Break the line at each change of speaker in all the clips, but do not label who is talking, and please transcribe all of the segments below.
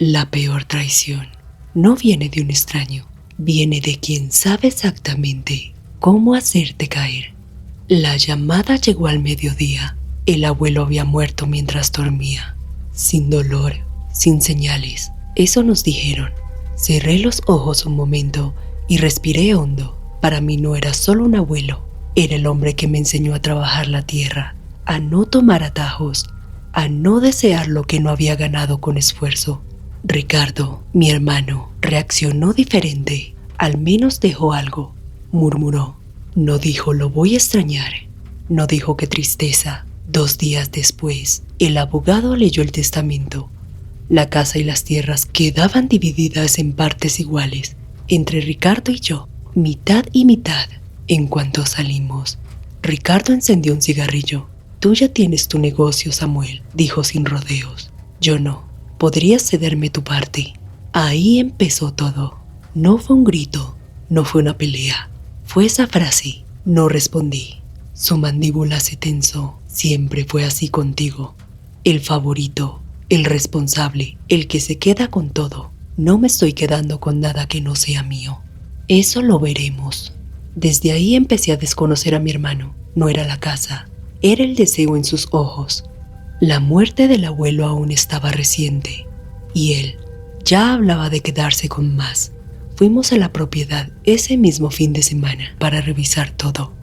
La peor traición no viene de un extraño, viene de quien sabe exactamente cómo hacerte caer. La llamada llegó al mediodía. El abuelo había muerto mientras dormía, sin dolor, sin señales. Eso nos dijeron. Cerré los ojos un momento y respiré hondo. Para mí no era solo un abuelo, era el hombre que me enseñó a trabajar la tierra, a no tomar atajos, a no desear lo que no había ganado con esfuerzo. Ricardo, mi hermano, reaccionó diferente. Al menos dejó algo. Murmuró. No dijo lo voy a extrañar. No dijo qué tristeza. 2 días después, el abogado leyó el testamento. La casa y las tierras quedaban divididas en partes iguales, entre Ricardo y yo, mitad y mitad. En cuanto salimos, Ricardo encendió un cigarrillo. Tú ya tienes tu negocio, Samuel, dijo sin rodeos. Yo no. ¿Podrías cederme tu parte? Ahí empezó todo. No fue un grito, no fue una pelea. Fue esa frase. No respondí. Su mandíbula se tensó. Siempre fue así contigo. El favorito, el responsable, el que se queda con todo. No me estoy quedando con nada que no sea mío. Eso lo veremos. Desde ahí empecé a desconocer a mi hermano. No era la casa, era el deseo en sus ojos. La muerte del abuelo aún estaba reciente, y él ya hablaba de quedarse con más. Fuimos a la propiedad ese mismo fin de semana para revisar todo.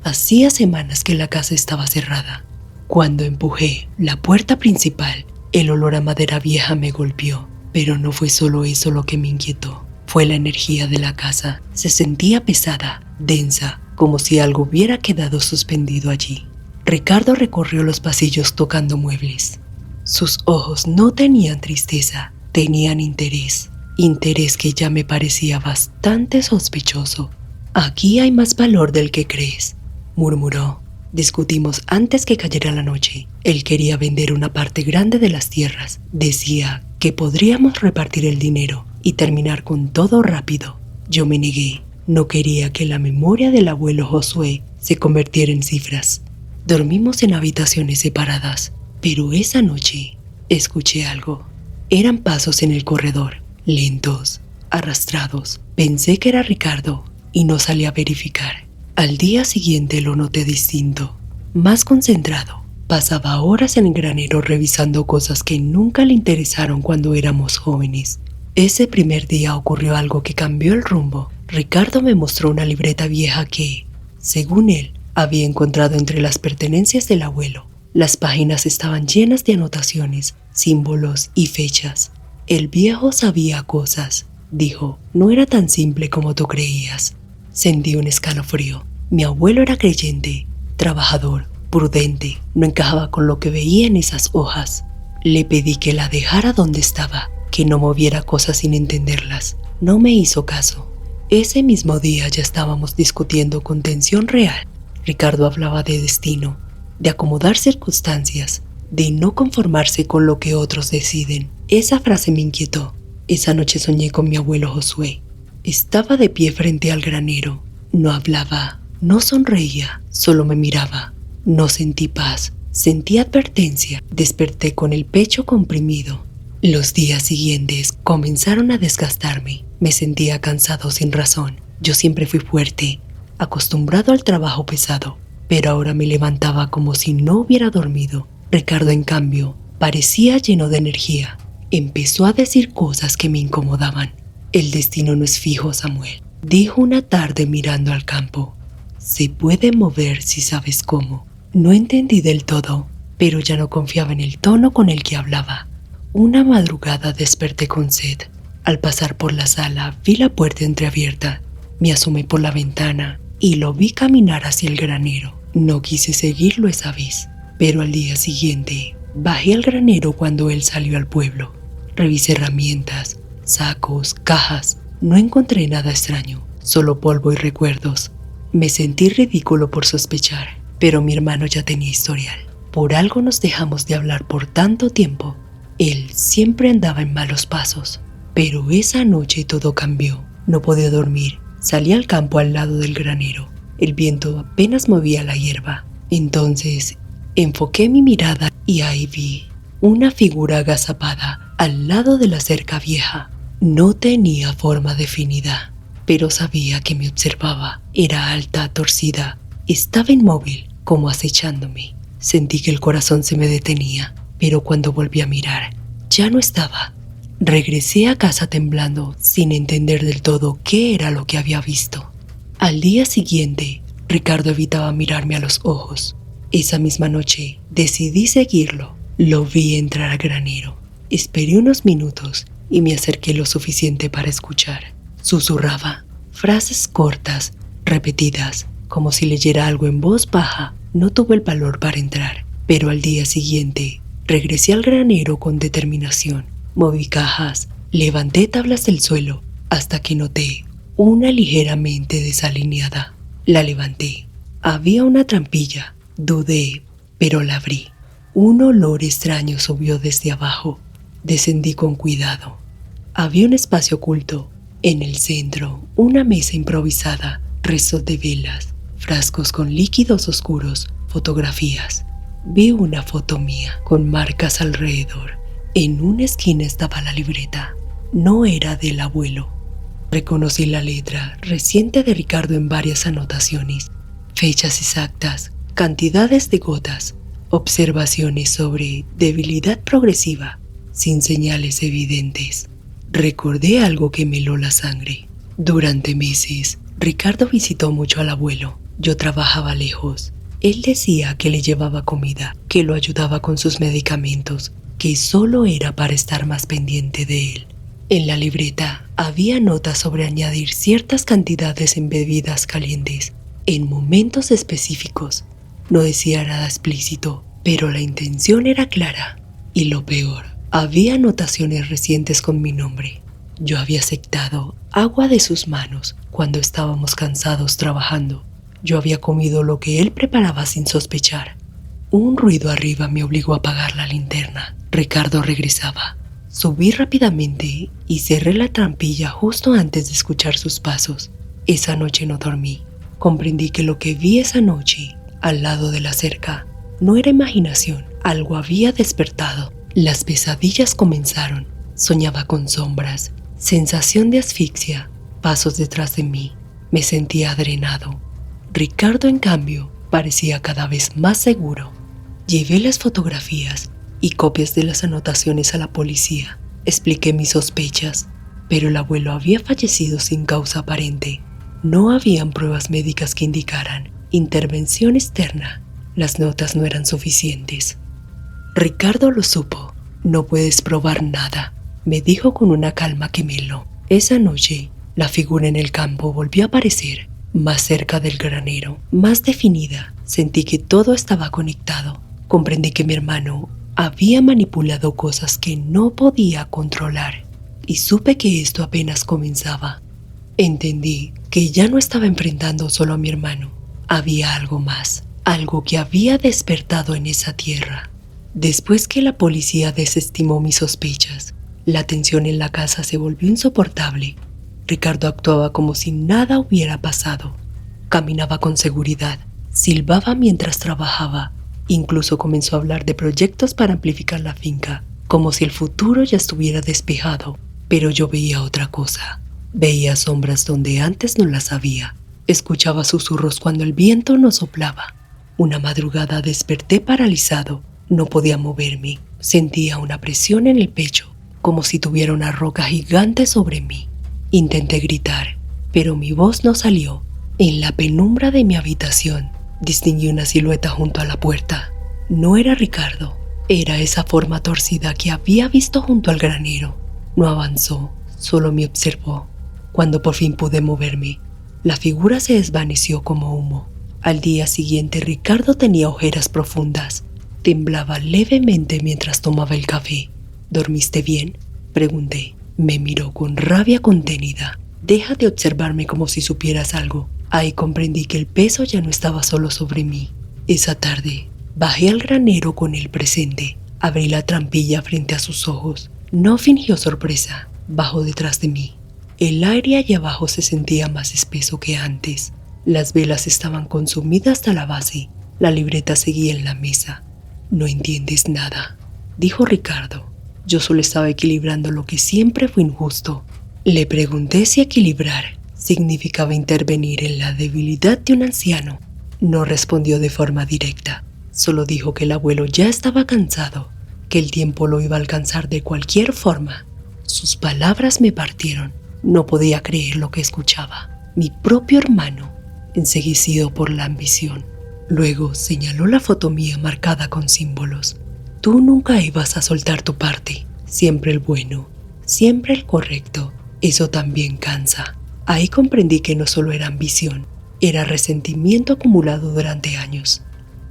Hacía semanas que la casa estaba cerrada. Cuando empujé la puerta principal, el olor a madera vieja me golpeó, pero no fue solo eso lo que me inquietó. Fue la energía de la casa. Se sentía pesada, densa, como si algo hubiera quedado suspendido allí. Ricardo recorrió los pasillos tocando muebles. Sus ojos no tenían tristeza, tenían interés. Interés que ya me parecía bastante sospechoso. Aquí hay más valor del que crees, murmuró. Discutimos antes que cayera la noche. Él quería vender una parte grande de las tierras. Decía que podríamos repartir el dinero y terminar con todo rápido. Yo me negué. No quería que la memoria del abuelo Josué se convirtiera en cifras. Dormimos en habitaciones separadas, pero esa noche escuché algo. Eran pasos en el corredor, lentos, arrastrados. Pensé que era Ricardo y no salí a verificar. Al día siguiente lo noté distinto, más concentrado. Pasaba horas en el granero revisando cosas que nunca le interesaron cuando éramos jóvenes. Ese primer día ocurrió algo que cambió el rumbo. Ricardo me mostró una libreta vieja que, según él, había encontrado entre las pertenencias del abuelo. Las páginas estaban llenas de anotaciones, símbolos y fechas. El viejo sabía cosas, dijo. No era tan simple como tú creías. Sentí un escalofrío. Mi abuelo era creyente, trabajador, prudente. No encajaba con lo que veía en esas hojas. Le pedí que la dejara donde estaba, que no moviera cosas sin entenderlas. No me hizo caso. Ese mismo día ya estábamos discutiendo con tensión real. Ricardo hablaba de destino, de acomodar circunstancias, de no conformarse con lo que otros deciden. Esa frase me inquietó. Esa noche soñé con mi abuelo Josué. Estaba de pie frente al granero. No hablaba, no sonreía, solo me miraba. No sentí paz, sentí advertencia. Desperté con el pecho comprimido. Los días siguientes comenzaron a desgastarme. Me sentía cansado sin razón. Yo siempre fui fuerte, acostumbrado al trabajo pesado, pero ahora me levantaba como si no hubiera dormido. Ricardo, en cambio, parecía lleno de energía. Empezó a decir cosas que me incomodaban. El destino no es fijo, Samuel, dijo una tarde mirando al campo. Se puede mover si sabes cómo. No entendí del todo, pero ya no confiaba en el tono con el que hablaba. Una madrugada desperté con sed. Al pasar por la sala vi la puerta entreabierta. Me asomé por la ventana y lo vi caminar hacia el granero. No quise seguirlo esa vez, pero al día siguiente bajé al granero cuando él salió al pueblo. Revisé herramientas, sacos, cajas. No encontré nada extraño, solo polvo y recuerdos. Me sentí ridículo por sospechar, pero mi hermano ya tenía historial. Por algo nos dejamos de hablar por tanto tiempo. Él siempre andaba en malos pasos, pero esa noche todo cambió. No podía dormir. Salí al campo al lado del granero. El viento apenas movía la hierba. Entonces enfoqué mi mirada y ahí vi una figura agazapada al lado de la cerca vieja. No tenía forma definida, pero sabía que me observaba. Era alta, torcida. Estaba inmóvil, como acechándome. Sentí que el corazón se me detenía, pero cuando volví a mirar, ya no estaba. Regresé a casa temblando, sin entender del todo qué era lo que había visto. Al día siguiente, Ricardo evitaba mirarme a los ojos. Esa misma noche, decidí seguirlo. Lo vi entrar al granero. Esperé unos minutos y me acerqué lo suficiente para escuchar. Susurraba frases cortas, repetidas, como si leyera algo en voz baja. No tuve el valor para entrar, pero al día siguiente regresé al granero con determinación. Moví cajas, levanté tablas del suelo, hasta que noté una ligeramente desalineada. La levanté. Había una trampilla. Dudé, pero la abrí. Un olor extraño subió desde abajo. Descendí con cuidado. Había un espacio oculto. En el centro, una mesa improvisada, restos de velas, frascos con líquidos oscuros, fotografías. Vi una foto mía con marcas alrededor. En una esquina estaba la libreta. No era del abuelo. Reconocí la letra reciente de Ricardo en varias anotaciones, fechas exactas, cantidades de gotas, observaciones sobre debilidad progresiva, sin señales evidentes. Recordé algo que me heló la sangre. Durante meses, Ricardo visitó mucho al abuelo. Yo trabajaba lejos. Él decía que le llevaba comida, que lo ayudaba con sus medicamentos, que solo era para estar más pendiente de él. En la libreta había notas sobre añadir ciertas cantidades en bebidas calientes, en momentos específicos. No decía nada explícito, pero la intención era clara. Y lo peor, había anotaciones recientes con mi nombre. Yo había aceptado agua de sus manos cuando estábamos cansados trabajando. Yo había comido lo que él preparaba sin sospechar. Un ruido arriba me obligó a apagar la linterna. Ricardo regresaba. Subí rápidamente y cerré la trampilla justo antes de escuchar sus pasos. Esa noche no dormí. Comprendí que lo que vi esa noche, al lado de la cerca, no era imaginación. Algo había despertado. Las pesadillas comenzaron. Soñaba con sombras, sensación de asfixia, pasos detrás de mí. Me sentía drenado. Ricardo, en cambio, parecía cada vez más seguro. Llevé las fotografías y copias de las anotaciones a la policía. Expliqué mis sospechas, pero el abuelo había fallecido sin causa aparente. No habían pruebas médicas que indicaran intervención externa. Las notas no eran suficientes. Ricardo lo supo. No puedes probar nada, me dijo con una calma que me heló. Esa noche, la figura en el campo volvió a aparecer, más cerca del granero, más definida. Sentí que todo estaba conectado. Comprendí que mi hermano había manipulado cosas que no podía controlar, y supe que esto apenas comenzaba. Entendí que ya no estaba enfrentando solo a mi hermano. Había algo más, algo que había despertado en esa tierra. Después que la policía desestimó mis sospechas, la tensión en la casa se volvió insoportable. Ricardo actuaba como si nada hubiera pasado. Caminaba con seguridad, silbaba mientras trabajaba. Incluso comenzó a hablar de proyectos para amplificar la finca, como si el futuro ya estuviera despejado. Pero yo veía otra cosa. Veía sombras donde antes no las había. Escuchaba susurros cuando el viento no soplaba. Una madrugada desperté paralizado. No podía moverme. Sentía una presión en el pecho, como si tuviera una roca gigante sobre mí. Intenté gritar, pero mi voz no salió. En la penumbra de mi habitación, distinguí una silueta junto a la puerta. No era Ricardo, era esa forma torcida que había visto junto al granero. No avanzó, solo me observó. Cuando por fin pude moverme, la figura se desvaneció como humo. Al día siguiente, Ricardo tenía ojeras profundas. Temblaba levemente mientras tomaba el café. ¿Dormiste bien?, pregunté. Me miró con rabia contenida. Deja de observarme como si supieras algo. Ahí comprendí que el peso ya no estaba solo sobre mí. Esa tarde, bajé al granero con él presente. Abrí la trampilla frente a sus ojos. No fingió sorpresa. Bajó detrás de mí. El aire allá abajo se sentía más espeso que antes. Las velas estaban consumidas hasta la base. La libreta seguía en la mesa. No entiendes nada, dijo Ricardo. Yo solo estaba equilibrando lo que siempre fue injusto. Le pregunté si equilibrar significaba intervenir en la debilidad de un anciano. No respondió de forma directa, solo dijo que el abuelo ya estaba cansado, que el tiempo lo iba a alcanzar de cualquier forma. Sus palabras me partieron. No podía creer lo que escuchaba. Mi propio hermano, enceguecido por la ambición. Luego señaló la foto mía marcada con símbolos. Tú nunca ibas a soltar tu parte, siempre el bueno, siempre el correcto. Eso también cansa. Ahí comprendí que no solo era ambición, era resentimiento acumulado durante años.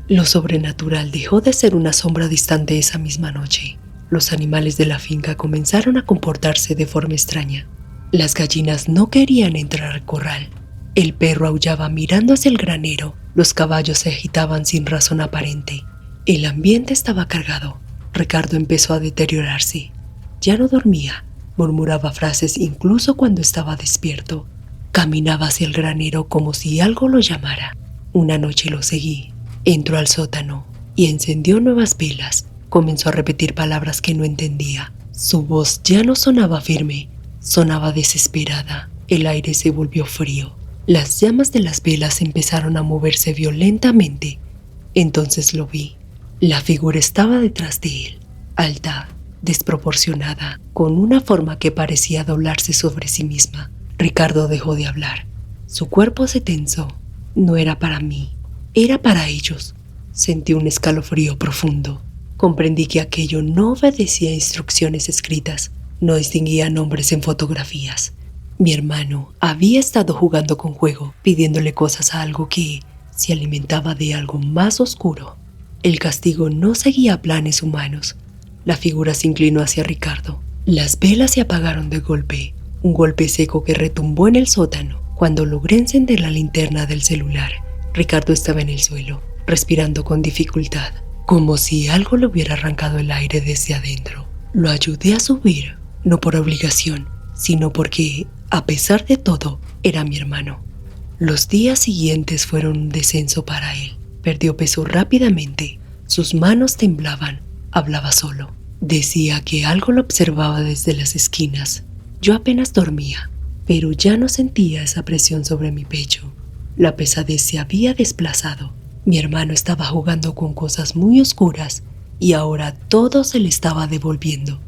Lo sobrenatural dejó de ser una sombra distante esa misma noche. Los animales de la finca comenzaron a comportarse de forma extraña. Las gallinas no querían entrar al corral. El perro aullaba mirando hacia el granero. Los caballos se agitaban sin razón aparente. El ambiente estaba cargado. Ricardo empezó a deteriorarse. Ya no dormía. Murmuraba frases incluso cuando estaba despierto. Caminaba hacia el granero como si algo lo llamara. Una noche lo seguí. Entró al sótano y encendió nuevas velas. Comenzó a repetir palabras que no entendía. Su voz ya no sonaba firme, sonaba desesperada. El aire se volvió frío. Las llamas de las velas empezaron a moverse violentamente. Entonces lo vi. La figura estaba detrás de él, alta, desproporcionada, con una forma que parecía doblarse sobre sí misma. Ricardo dejó de hablar. Su cuerpo se tensó. No era para mí, era para ellos. Sentí un escalofrío profundo. Comprendí que aquello no obedecía instrucciones escritas, no distinguía nombres en fotografías. Mi hermano había estado jugando con fuego, pidiéndole cosas a algo que se alimentaba de algo más oscuro. El castigo no seguía planes humanos. La figura se inclinó hacia Ricardo. Las velas se apagaron de golpe, un golpe seco que retumbó en el sótano. Cuando logré encender la linterna del celular, Ricardo estaba en el suelo, respirando con dificultad, como si algo le hubiera arrancado el aire desde adentro. Lo ayudé a subir, no por obligación, sino porque, a pesar de todo, era mi hermano. Los días siguientes fueron un descenso para él. Perdió peso rápidamente, sus manos temblaban, hablaba solo. Decía que algo lo observaba desde las esquinas. Yo apenas dormía, pero ya no sentía esa presión sobre mi pecho. La pesadez se había desplazado. Mi hermano estaba jugando con cosas muy oscuras y ahora todo se le estaba devolviendo.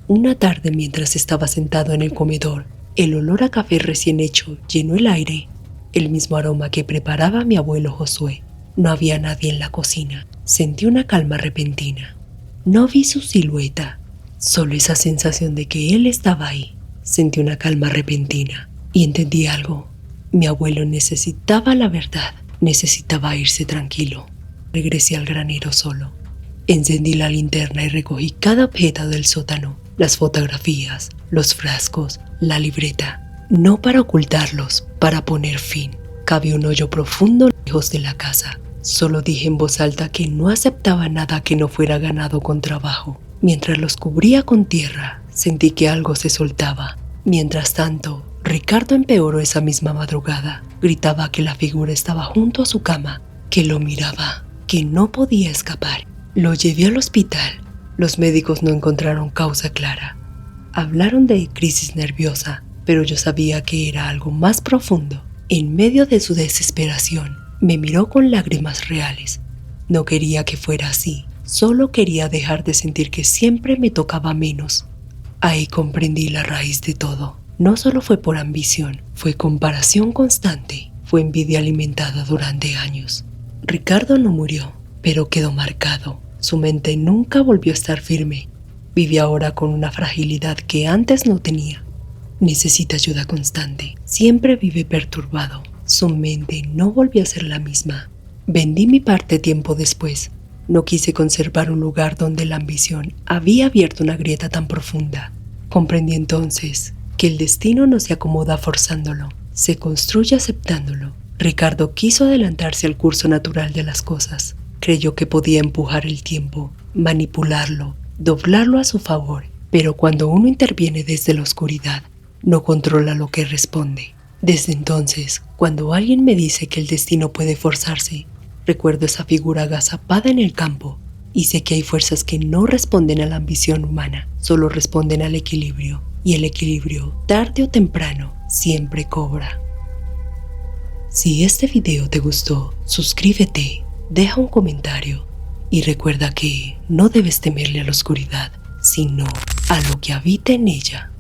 Una tarde, mientras estaba sentado en el comedor, el olor a café recién hecho llenó el aire, el mismo aroma que preparaba mi abuelo Josué. No había nadie en la cocina. Sentí una calma repentina. No vi su silueta, solo esa sensación de que él estaba ahí. Sentí una calma repentina y entendí algo. Mi abuelo necesitaba la verdad, necesitaba irse tranquilo. Regresé al granero solo. Encendí la linterna y recogí cada objeto del sótano, las fotografías, los frascos, la libreta. No para ocultarlos, para poner fin. Cabía un hoyo profundo lejos de la casa. Solo dije en voz alta que no aceptaba nada que no fuera ganado con trabajo. Mientras los cubría con tierra, sentí que algo se soltaba. Mientras tanto, Ricardo empeoró esa misma madrugada. Gritaba que la figura estaba junto a su cama, que lo miraba, que no podía escapar. Lo llevé al hospital. Los médicos no encontraron causa clara. Hablaron de crisis nerviosa, pero yo sabía que era algo más profundo. En medio de su desesperación, me miró con lágrimas reales. No quería que fuera así, solo quería dejar de sentir que siempre me tocaba menos. Ahí comprendí la raíz de todo. No solo fue por ambición, fue comparación constante, fue envidia alimentada durante años. Ricardo no murió, pero quedó marcado. Su mente nunca volvió a estar firme. Vive ahora con una fragilidad que antes no tenía. Necesita ayuda constante. Siempre vive perturbado. Su mente no volvió a ser la misma. Vendí mi parte tiempo después. No quise conservar un lugar donde la ambición había abierto una grieta tan profunda. Comprendí entonces que el destino no se acomoda forzándolo, se construye aceptándolo. Ricardo quiso adelantarse al curso natural de las cosas. Creyó que podía empujar el tiempo, manipularlo, doblarlo a su favor. Pero cuando uno interviene desde la oscuridad, no controla lo que responde. Desde entonces, cuando alguien me dice que el destino puede forzarse, recuerdo esa figura agazapada en el campo y sé que hay fuerzas que no responden a la ambición humana, solo responden al equilibrio, y el equilibrio, tarde o temprano, siempre cobra. Si este video te gustó, suscríbete, deja un comentario y recuerda que no debes temerle a la oscuridad, sino a lo que habita en ella.